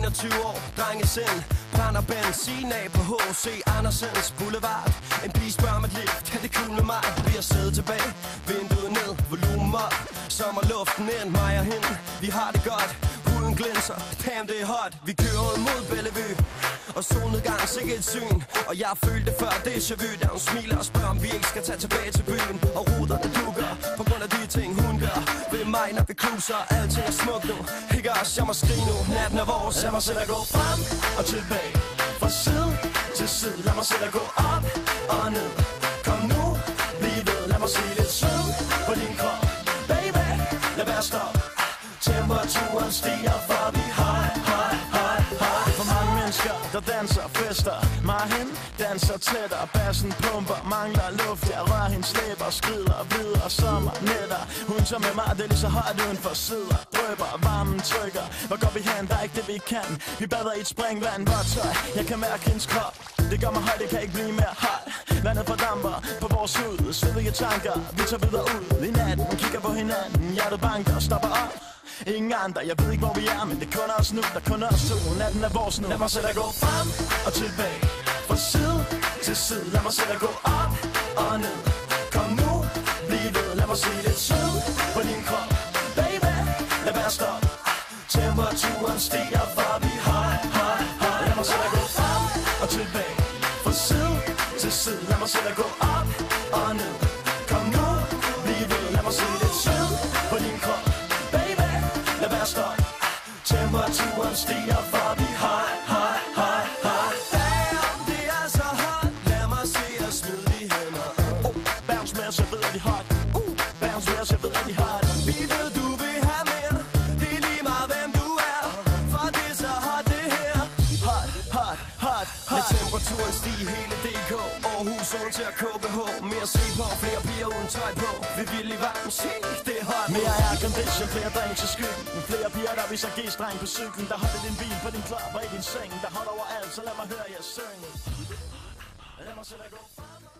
21 år, drengesind, brænder benzin af på H.C. Andersens Boulevard. En pige spørger mit liv, kan det cool med mig? Vi har siddet tilbage, vinduet ned, volumen op, sommerluften ind, mig og hende, vi har det godt. Huden glinser, damn det er hot. Vi kører mod Bellevue, og solnedgang, sikkert et syn. Og jeg følte det før déjà vu, da hun smiler og spørger, om vi ikke skal tage tilbage til byen. Og ruderne dukker, på grund af de ting hun gør ved mig, når vi cruiser. Alting er smukt nu, ikke også, jeg må skrige nu. Natten er vores, lad mig selv at gå frem og tilbage, fra side til side. Lad mig selv at gå op og ned. Kom nu, bliv ved, lad mig se lidt sød på din krop. Baby, lad være stop. Temperaturen stiger, for vi high, high, high, high. For mange mennesker, der danser, fester. Mig og hende danser tættere. Bassen pumper, mangler luft. Jeg rører hendes læber, skrider videre. Sommer, nætter. Hun tager med mig, det er lige så højt uden for sider. Drøber, varmen trykker. Hvor går vi hen? Der er ikke det vi kan. Vi bader i et springvand, vådt tøj. Jeg kan mærke hendes krop. Det gør mig højt, det kan ikke blive mere højt. Vandet fordamper på vores hud. Svedige tanker, vi tager videre ud. I natten, kigger på hinanden. Hjertet banker, stopper op. Ingen andre, jeg ved ikke hvor vi er, men det er kun os nu, der er kun os to. Natten er vores nu. Lad mig selv at gå frem og tilbage, fra side til side. Lad mig selv at gå op og ned. Kom nu, bliv ved, lad mig se lidt sød på din krop. Baby, lad være stop. Temperaturen stiger, for vi high, high, high. Lad mig selv at gå frem og tilbage, fra side til side. Lad mig selv at gå op og ned. Kom nu, bliv ved, lad mig se lidt sød på din krop. Lad være stop. Temperaturen stiger, for vi high, high, high, high. Damn, det er så hot. Lad mig se os smide de hænder. Bounce med os, jeg ved at de hot. Bounce med os, jeg ved at de hot. Vi ved du vil have mere. Det er lige meget hvem du er, for det er så hot det her. Hot, hot, hot, hot. Med temperaturen stiger hele DK. Aarhus uden til at KBH. Mere se på, flere piger uden tøj på. Vi vil i varmen, se det er hot. Mere aircondition, flere drinks til skyggen. Flere piger, der viser G-streng på cyklen. Der holder din bil på din klap og i din seng. Der holder overalt, så lad mig høre jer synge. Lad mig selv at gå frem.